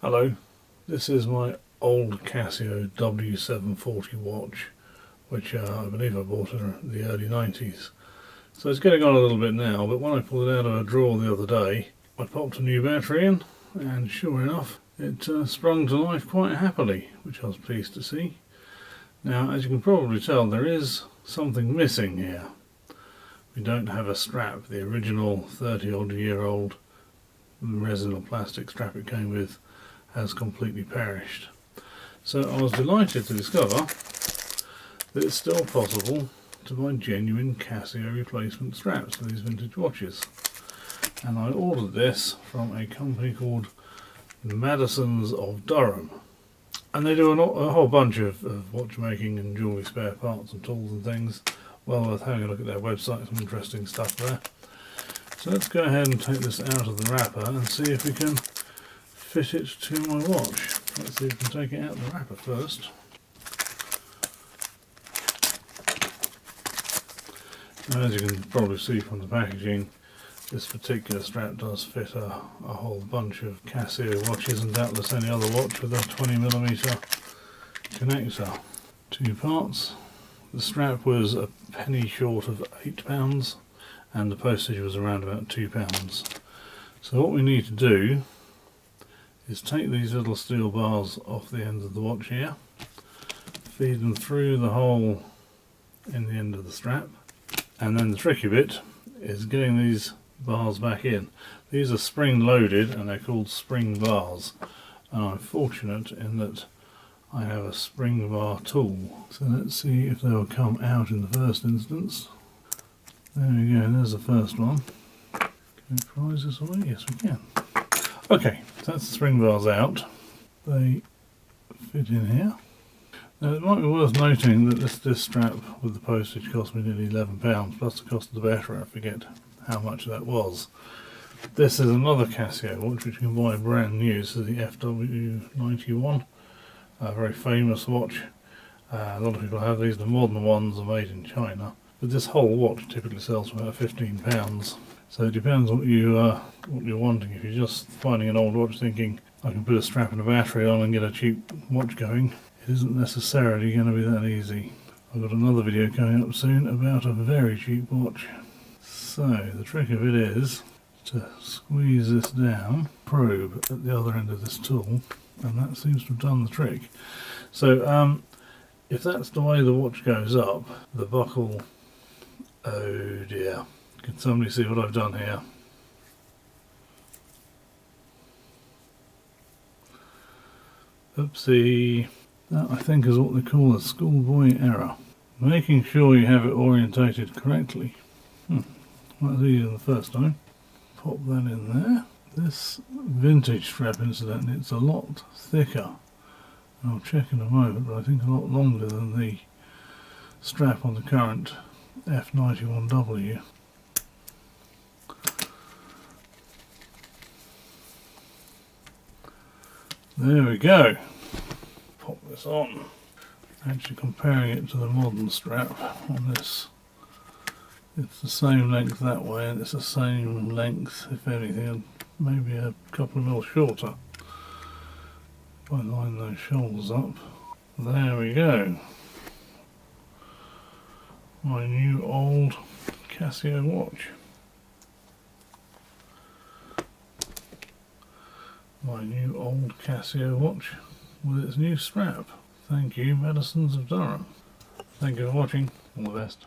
Hello, this is my old Casio W-740 watch, which I believe I bought in the early 90s. So it's getting on a little bit now, but when I pulled it out of a drawer the other day, I popped a new battery in, and sure enough, it sprung to life quite happily, which I was pleased to see. Now, as you can probably tell, there is something missing here. We don't have a strap. The original 30-odd-year-old resin or plastic strap it came with has completely perished. So I was delighted to discover that it's still possible to buy genuine Casio replacement straps for these vintage watches. And I ordered this from a company called Madison's of Durham. And they do a whole bunch of watchmaking and jewellery spare parts and tools and things. Well worth having a look at their website, some interesting stuff there. So let's go ahead and take this out of the wrapper and see if we can fit it to my watch. Let's see if we can take it out of the wrapper first. Now, as you can probably see from the packaging, this particular strap does fit a whole bunch of Casio watches and doubtless any other watch with a 20mm connector. Two parts. The strap was a penny short of £8 and the postage was around about £2. So what we need to do is take these little steel bars off the end of the watch here, feed them through the hole in the end of the strap, and then the tricky bit is getting these bars back in. These are spring loaded and they're called spring bars, and I'm fortunate in that I have a spring bar tool. So let's see if they'll come out in the first instance. There we go, there's the first one. Can we prise this away? Yes we can. Okay, so that's the spring bars out. They fit in here. Now it might be worth noting that this strap with the postage cost me nearly £11 plus the cost of the battery. I forget how much that was. This is another Casio watch which you can buy brand new. This is the FW-91, a very famous watch. A lot of people have these. The modern ones are made in China, but this whole watch typically sells for about £15. So it depends what you're wanting. If you're just finding an old watch thinking I can put a strap and a battery on and get a cheap watch going, it isn't necessarily going to be that easy. I've got another video coming up soon about a very cheap watch. So the trick of it is to squeeze this down, probe at the other end of this tool, and that seems to have done the trick. So if that's the way the watch goes up, the buckle, oh dear. Can somebody see what I've done here? Oopsie. That I think is what they call a schoolboy error. Making sure you have it orientated correctly. That was easier than the first time. Pop that in there. This vintage strap, incidentally, it's a lot thicker. I'll check in a moment, but I think a lot longer than the strap on the current F91W. There we go. Pop this on. Actually comparing it to the modern strap on this, it's the same length that way and it's the same length, if anything, maybe a couple of mil shorter. If I line those shoulders up, there we go. My new old Casio watch. My new old Casio watch with its new strap. Thank you, Madison's of Durham. Thank you for watching. All the best.